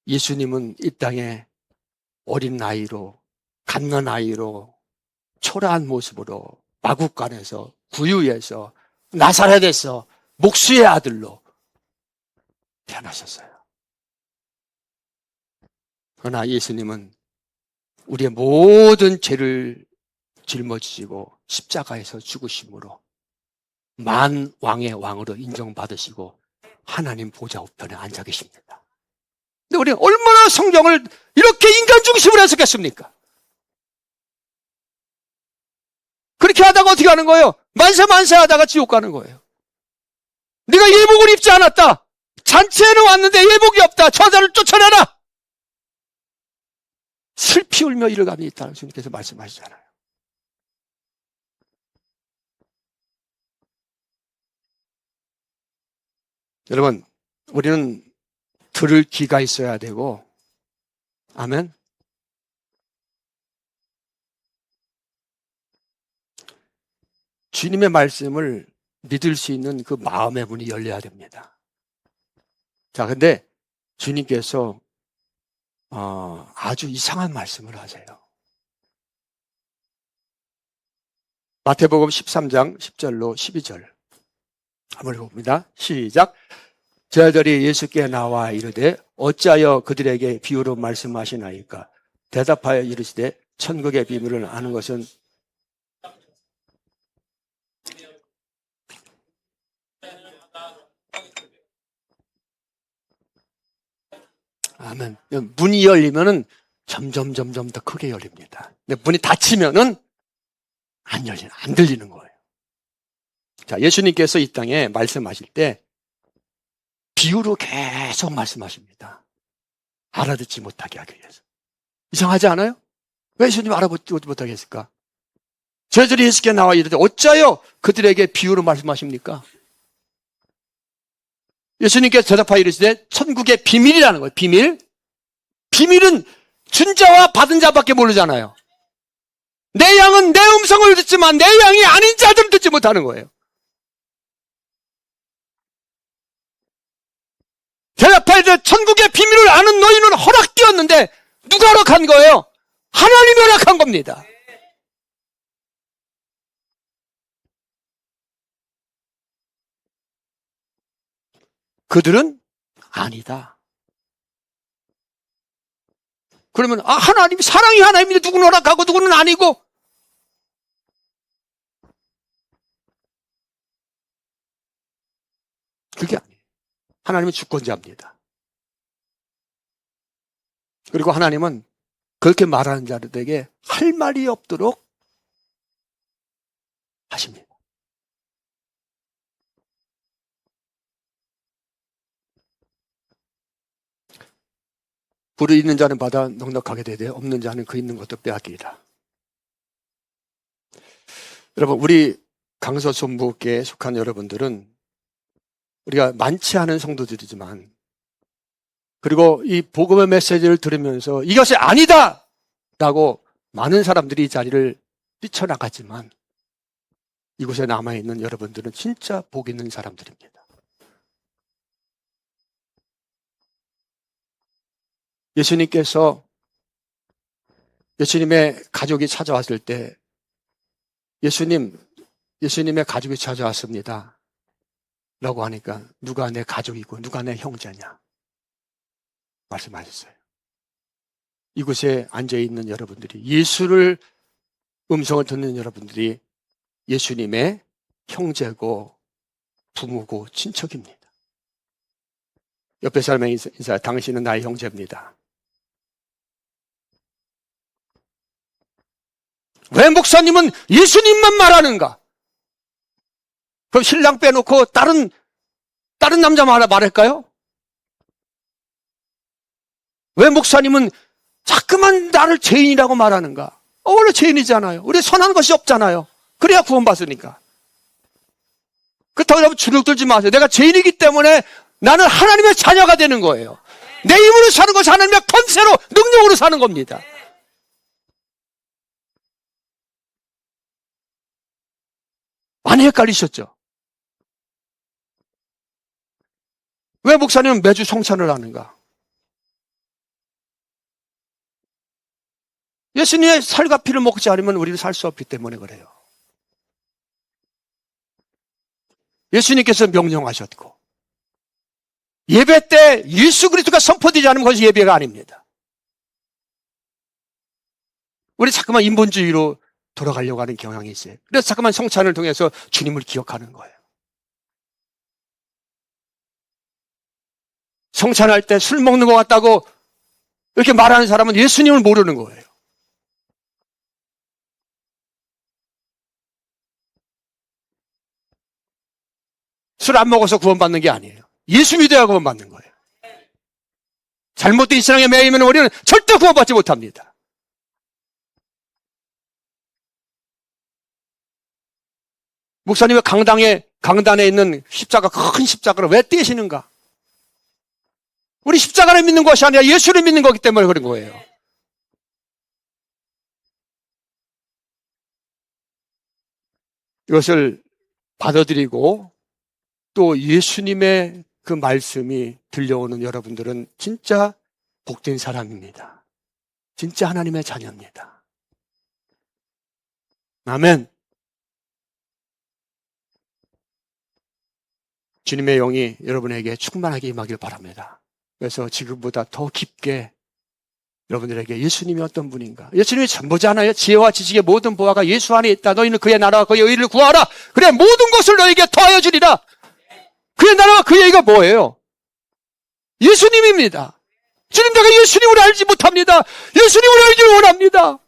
예수님은 이 땅에 어린 나이로, 갓난 아이로, 초라한 모습으로 마국간에서, 구유에서, 나사렛에서 목수의 아들로 태어나셨어요. 그러나 예수님은 우리의 모든 죄를 짊어지시고 십자가에서 죽으심으로 만왕의 왕으로 인정받으시고 하나님 보좌 우편에 앉아 계십니다. 근데 우리는 얼마나 성경을 이렇게 인간 중심으로 해석했습니까? 그렇게 하다가 어떻게 하는 거예요? 만세 하다가 지옥 가는 거예요. 네가 예복을 입지 않았다. 잔치에는 왔는데 예복이 없다. 저자를 쫓아내라. 슬피 울며 이르감이 있다고 주님께서 말씀하시잖아요. 여러분, 우리는 들을 귀가 있어야 되고, 아멘. 주님의 말씀을 믿을 수 있는 그 마음의 문이 열려야 됩니다. 자, 근데 주님께서 아주 이상한 말씀을 하세요. 마태복음 13장 10절로 12절 한번 읽어봅니다. 시작. 저들이 예수께 나와 이르되 어찌하여 그들에게 비유로 말씀하시나이까? 대답하여 이르시되 천국의 비밀을 아는 것은 아멘. 문이 열리면은 점점 더 크게 열립니다. 근데 문이 닫히면은 안 들리는 거예요. 자, 예수님께서 이 땅에 말씀하실 때 비유로 계속 말씀하십니다. 알아듣지 못하게 하기 위해서. 이상하지 않아요? 왜 예수님 알아듣지 못하게 했을까? 저희들이 예수께 나와 이르되 어찌하여 그들에게 비유로 말씀하십니까? 예수님께서 대답하여 이르시되 천국의 비밀이라는 거예요. 비밀. 비밀은 준 자와 받은 자밖에 모르잖아요. 내 양은 내 음성을 듣지만 내 양이 아닌 자들은 듣지 못하는 거예요. 대답하여 이르되 천국의 비밀을 아는 너희는 허락되었는데 누가 허락한 거예요? 하나님이 허락한 겁니다. 그들은 아니다. 그러면 하나님 사랑이 하나님인데 누구는 허락하고 누구는 아니고 그게 아니에요. 하나님은 주권자입니다. 그리고 하나님은 그렇게 말하는 자들에게 할 말이 없도록 하십니다. 불이 있는 자는 받아 넉넉하게 되되 없는 자는 그 있는 것도 빼앗기리라. 여러분, 우리 강서손부교에 속한 여러분들은 우리가 많지 않은 성도들이지만 그리고 이 복음의 메시지를 들으면서 이것이 아니다! 라고 많은 사람들이 이 자리를 뛰쳐나갔지만 이곳에 남아있는 여러분들은 진짜 복 있는 사람들입니다. 예수님께서 예수님의 가족이 찾아왔을 때 예수님의 가족이 찾아왔습니다. 라고 하니까 누가 내 가족이고 누가 내 형제냐 말씀하셨어요. 이곳에 앉아있는 여러분들이, 예수를 음성을 듣는 여러분들이 예수님의 형제고 부모고 친척입니다. 옆에 사람에게 인사, 당신은 나의 형제입니다. 왜 목사님은 예수님만 말하는가? 그럼 신랑 빼놓고 다른 남자 말할까요? 왜 목사님은 자꾸만 나를 죄인이라고 말하는가? 원래 죄인이잖아요. 우리 선한 것이 없잖아요. 그래야 구원받으니까. 그렇다고 여러분 주눅 들지 마세요. 내가 죄인이기 때문에 나는 하나님의 자녀가 되는 거예요. 내 힘으로 사는 것이 하나님의 권세로, 능력으로 사는 겁니다. 많이 헷갈리셨죠? 왜 목사님은 매주 성찬을 하는가? 예수님의 살과 피를 먹지 않으면 우리는 살 수 없기 때문에 그래요. 예수님께서 명령하셨고, 예배 때 예수 그리스도가 선포되지 않으면 그것이 예배가 아닙니다. 우리 자꾸만 인본주의로 돌아가려고 하는 경향이 있어요. 그래서 자꾸만 성찬을 통해서 주님을 기억하는 거예요. 성찬할 때 술 먹는 것 같다고 이렇게 말하는 사람은 예수님을 모르는 거예요. 술 안 먹어서 구원받는 게 아니에요. 예수 믿어야 구원받는 거예요. 잘못된 신앙에 매이면 우리는 절대 구원받지 못합니다. 목사님이 강단에 있는 십자가, 큰 십자가를 왜 떼시는가? 우리 십자가를 믿는 것이 아니라 예수를 믿는 거기 때문에 그런 거예요. 이것을 받아들이고 또 예수님의 그 말씀이 들려오는 여러분들은 진짜 복된 사람입니다. 진짜 하나님의 자녀입니다. 아멘. 주님의 영이 여러분에게 충만하게 임하길 바랍니다. 그래서 지금보다 더 깊게 여러분들에게 예수님이 어떤 분인가? 예수님이 전부잖아요. 지혜와 지식의 모든 보화가 예수 안에 있다. 너희는 그의 나라와 그의 의를 구하라. 그래 모든 것을 너에게 더하여 주리라. 그의 나라와 그의 의가 뭐예요? 예수님입니다. 주님, 내가 예수님을 알지 못합니다. 예수님을 알기를 원합니다.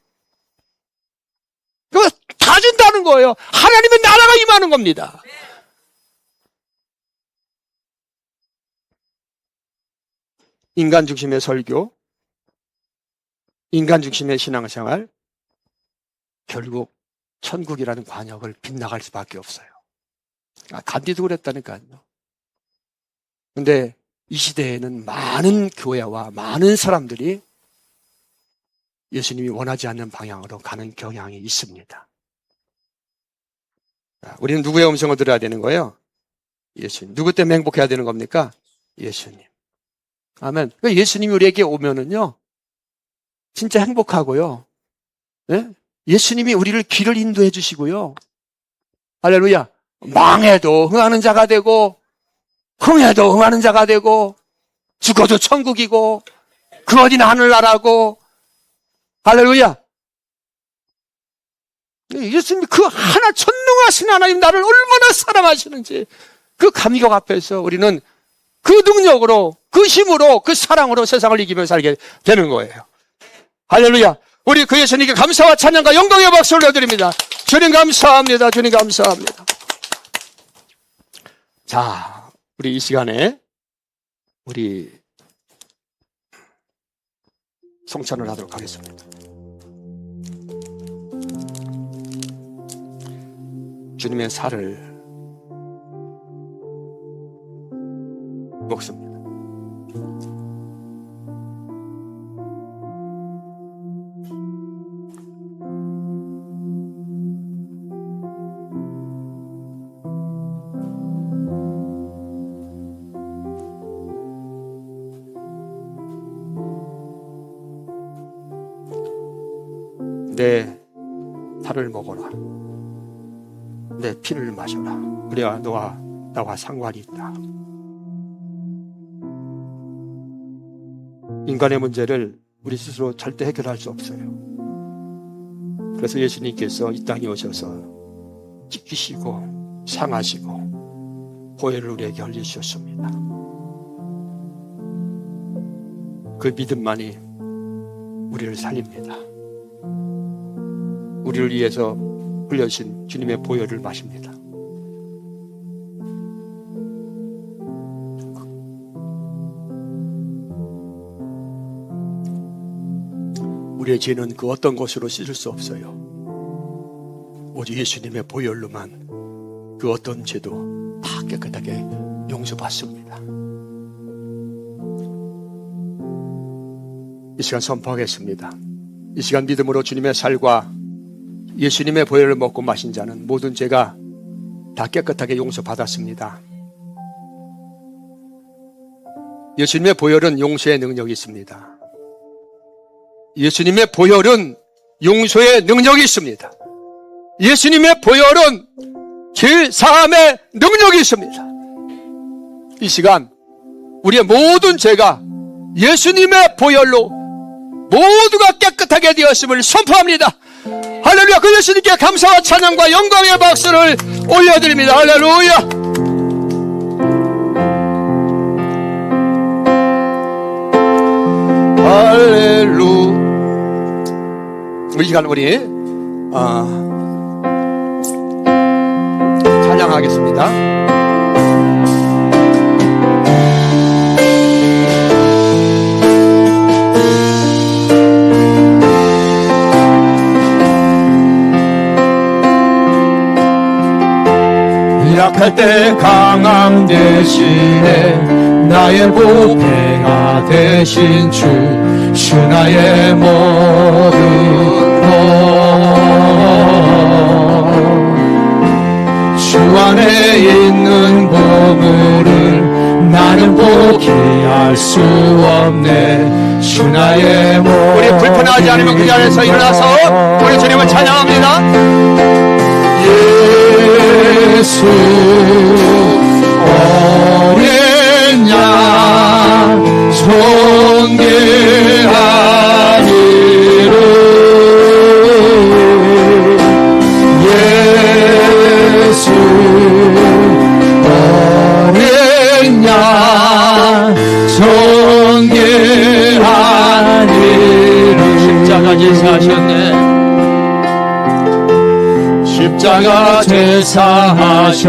그거 다 준다는 거예요. 하나님의 나라가 임하는 겁니다. 인간 중심의 설교, 인간 중심의 신앙생활, 결국 천국이라는 관역을 빗나갈 수밖에 없어요. 간디도 그랬다니까요. 근데 이 시대에는 많은 교회와 많은 사람들이 예수님이 원하지 않는 방향으로 가는 경향이 있습니다. 우리는 누구의 음성을 들어야 되는 거예요? 예수님. 누구 때문에 행복해야 되는 겁니까? 예수님. 아멘. 예수님이 우리에게 오면은요, 진짜 행복하고요. 네? 예수님이 우리를 길을 인도해 주시고요. 할렐루야. 망해도 흥하는 자가 되고, 흥해도 흥하는 자가 되고, 죽어도 천국이고, 그 어디나 하늘나라고, 할렐루야. 예수님이 그 하나 전능하신 하나님 나를 얼마나 사랑하시는지 그 감격 앞에서 우리는 그 능력으로, 그 힘으로, 그 사랑으로 세상을 이기며 살게 되는 거예요. 할렐루야. 우리 그 예수님께 감사와 찬양과 영광의 박수 올려드립니다. 주님 감사합니다. 주님 감사합니다. 자, 우리 이 시간에 우리 성찬을 하도록 하겠습니다. 주님의 살을 먹습니다. 내 살을 먹어라. 내 피를 마셔라. 그래야 너와 나와 상관이 있다. 인간의 문제를 우리 스스로 절대 해결할 수 없어요. 그래서 예수님께서 이 땅에 오셔서 찢기시고 상하시고 보혈을 우리에게 흘리셨습니다. 그 믿음만이 우리를 살립니다. 우리를 위해서 흘려신 주님의 보혈을 마십니다. 우리의 죄는 그 어떤 것으로 씻을 수 없어요. 오직 예수님의 보혈로만 그 어떤 죄도 다 깨끗하게 용서받습니다. 이 시간 선포하겠습니다. 이 시간 믿음으로 주님의 살과 예수님의 보혈을 먹고 마신 자는 모든 죄가 다 깨끗하게 용서받았습니다. 예수님의 보혈은 용서의 능력이 있습니다. 예수님의 보혈은 용서의 능력이 있습니다. 예수님의 보혈은 죄 사함의 능력이 있습니다. 이 시간 우리의 모든 죄가 예수님의 보혈로 모두가 깨끗하게 되었음을 선포합니다. 할렐루야. 그 예수님께 감사와 찬양과 영광의 박수를 올려드립니다. 할렐루야. 할렐루야. 이 시간 우리 찬양하겠습니다. 약할 때 강함 대신에 나의 보배가 되신 주 나의 모든 것 주 안에 있는 보물을 나는 포기할 수 없네. 주 나의 모든 우리 불편하지 않으면 그 자리에서 일어나서 우리 주님을 찬양합니다. 예수 어린 양 존귀하니로 예수 어린 양 존귀하니로 십자가 제사하셨네. 십자가 제사하셨네.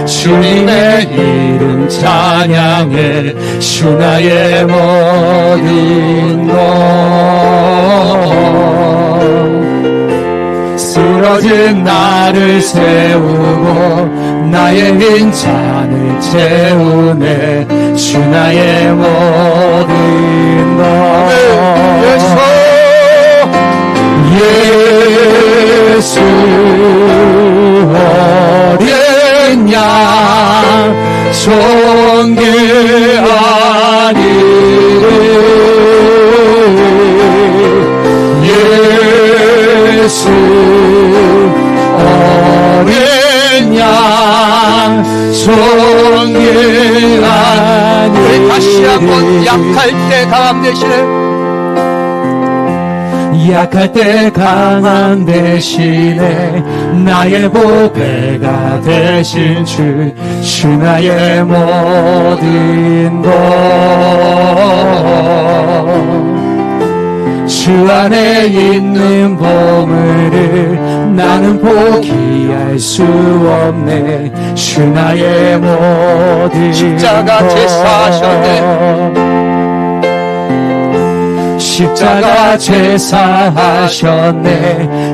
주님의 이름 찬양해. 주 나의 모든 것 쓰러진 나를 세우고 나의 빈잔을 채우네. 주 나의 모든 것 예수 어린 양 존귀하니로 예수 어린 양 존귀하니로 우리 다시 한번 약할 때 강함 대신에 약할 때 강한 대신에 나의 보배가 되신 주 나의 모든 것 주 안에 있는 보물을 나는 포기할 수 없네. 주 나의 모든 십자가 제사하셨네. 십자가 제사하셨네.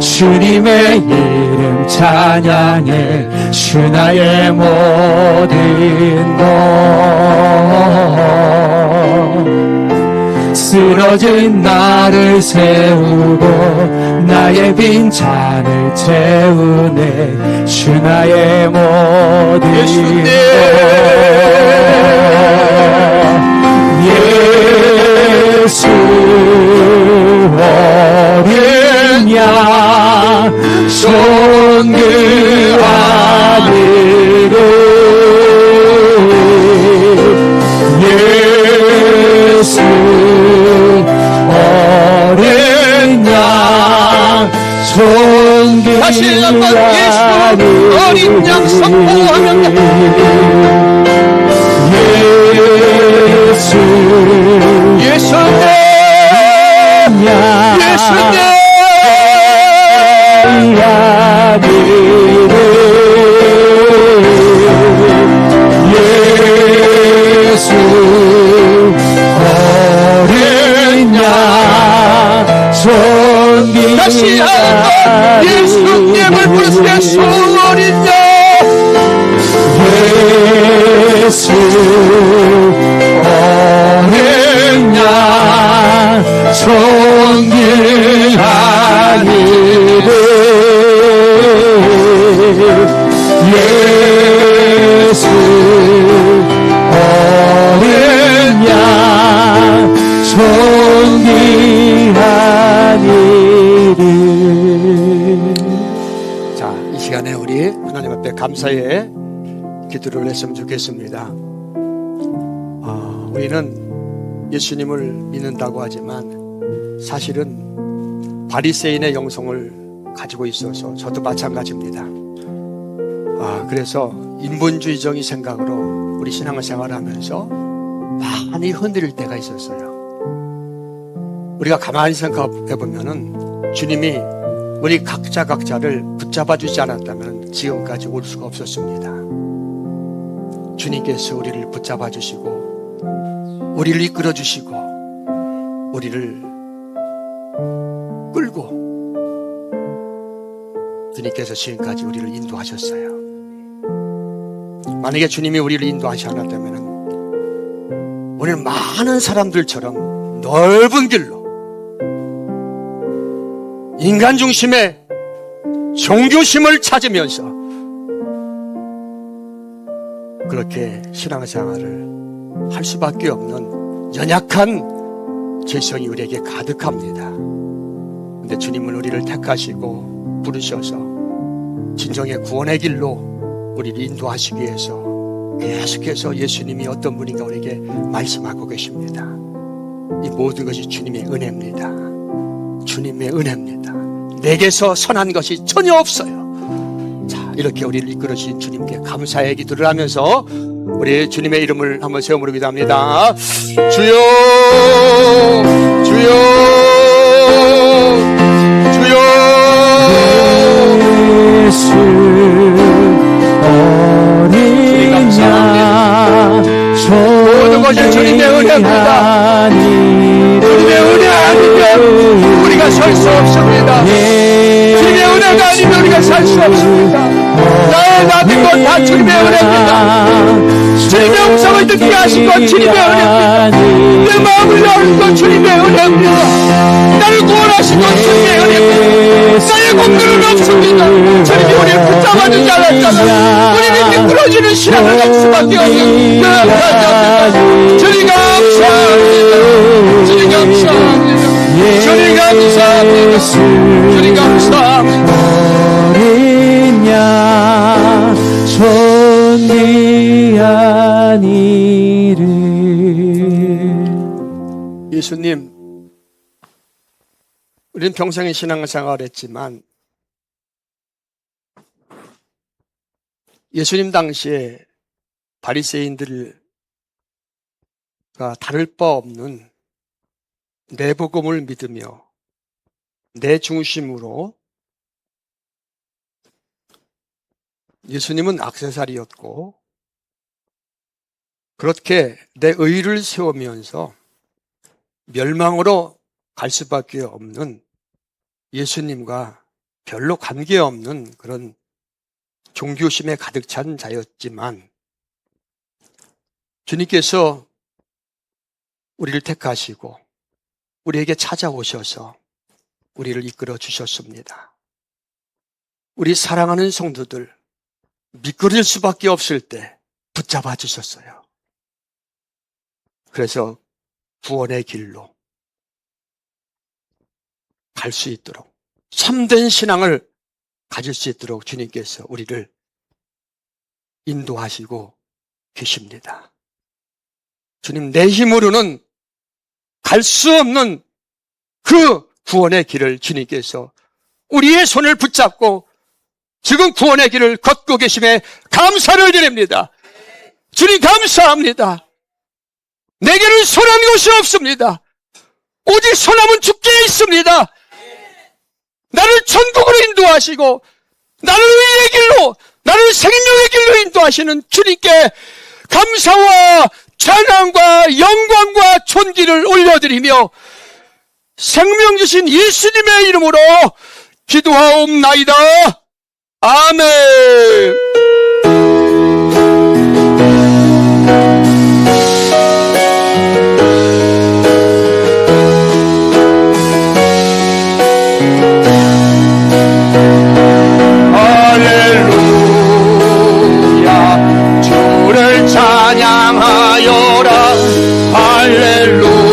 주님의 이름 찬양해. 주 나의 모든 것 쓰러진 나를 세우고 나의 빈잔을 채우네. 주 나의 모든 예수님 예수 어린 양 존귀하니로 예수 예수 어린 양 선포하며 예수 예수님 예수님 예수 어린 양 손길 다시 한번 예수님을 부르세요. 예수 어린 양 예수 어린 양 손길하니를 예수 어린 양 손길하니를. 자, 이 시간에 우리 하나님 앞에 감사의 기도를 했으면 좋겠습니다. 우리는 예수님을 믿는다고 하지만 사실은 바리새인의 영성을 가지고 있어서 저도 마찬가지입니다. 그래서 인본주의적인 생각으로 우리 신앙을 생활하면서 많이 흔들릴 때가 있었어요. 우리가 가만히 생각해 보면은 주님이 우리 각자를 붙잡아 주지 않았다면 지금까지 올 수가 없었습니다. 주님께서 우리를 붙잡아 주시고 우리를 이끌어 주시고 우리를 끌고 주님께서 지금까지 우리를 인도하셨어요. 만약에 주님이 우리를 인도하지 않았다면 우리는 많은 사람들처럼 넓은 길로 인간 중심의 종교심을 찾으면서 그렇게 신앙생활을 할 수밖에 없는 연약한 죄성이 우리에게 가득합니다. 근데 주님은 우리를 택하시고 부르셔서 진정의 구원의 길로 우리를 인도하시기 위해서 계속해서 예수님이 어떤 분인가 우리에게 말씀하고 계십니다. 이 모든 것이 주님의 은혜입니다. 주님의 은혜입니다. 내게서 선한 것이 전혀 없어요. 자, 이렇게 우리를 이끌어 주신 주님께 감사의 기도를 하면서 우리 주님의 이름을 한번 세워 부르기도 합니다. 주여 주여 주여 예수 어린 양 모든 것이 주님의 은혜입니다. 주님의 은혜 아니면 우리가 설 수 없습니다. 주님의 은혜가 아니면 우리가 살 수 없습니다. 나의 모든 것 다 주님의 은혜입니다. 주님의 음성을 듣게 하신 것 주님의 은혜입니다. 내 마음을 열은 것 주님의 은혜입니다. 나를 구원하신 것 주님의 은혜입니다. 나의 공들은 없습니다. 주님이 우리를 붙잡아주지 않았다면 우리는 미끄러지는 신앙을 할 수밖에 없는 감사합니다. 주님 감사합니다. 주님 감사합니다. 주님 감사합니다. 주님 감사합니다. 어린 양 손미하니를. 예수님, 우리는 평생의 신앙생활을 했지만 예수님 당시에 바리새인들과 다를 바 없는 내 복음을 믿으며 내 중심으로 예수님은 액세서리였고 그렇게 내 의를 세우면서 멸망으로 갈 수밖에 없는 예수님과 별로 관계없는 그런 종교심에 가득 찬 자였지만 주님께서 우리를 택하시고 우리에게 찾아오셔서 우리를 이끌어 주셨습니다. 우리 사랑하는 성도들 미끄러질 수밖에 없을 때 붙잡아 주셨어요. 그래서 구원의 길로 갈 수 있도록 참된 신앙을 가질 수 있도록 주님께서 우리를 인도하시고 계십니다. 주님, 내 힘으로는 갈 수 없는 그 구원의 길을 주님께서 우리의 손을 붙잡고 지금 구원의 길을 걷고 계심에 감사를 드립니다. 주님 감사합니다. 내게는 선한 것이 없습니다. 오직 선함은 주께 있습니다. 나를 천국으로 인도하시고 나를 의의 길로, 나를 생명의 길로 인도하시는 주님께 감사와 찬양과 영광과 존귀를 올려드리며 생명 주신 예수님의 이름으로 기도하옵나이다. 아멘. 할렐루야 주를 찬양하여라. 할렐루야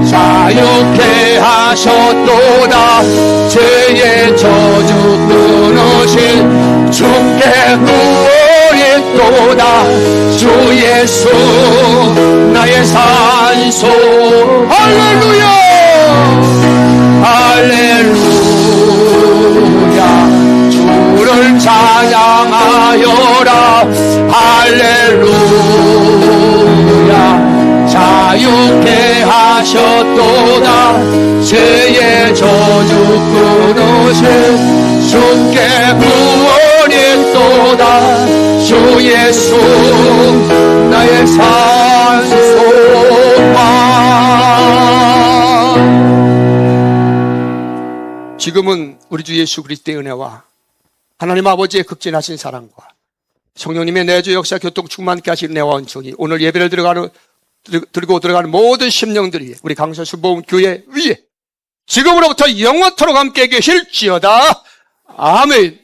자유케 하셨도다. 죄의 저주 끊으신 주께 구원했도다. 주 예수 나의 산소. 할렐루야 할렐루야 주를 찬양하여라. 할렐루야 자유케 하셨도다. 죄의 저주 끊으신 주께 구원했도다. 주 예수 나의 산소만. 지금은 우리 주 예수 그리스도의 은혜와 하나님 아버지의 극진하신 사랑과 성령님의 내주 역사 교통 충만케 하신 은혜와 은총이 오늘 예배를 들고 들어가는 모든 심령들이 우리 강서수보험 교회 위에 지금으로부터 영원토록 함께 계실지어다. 아멘.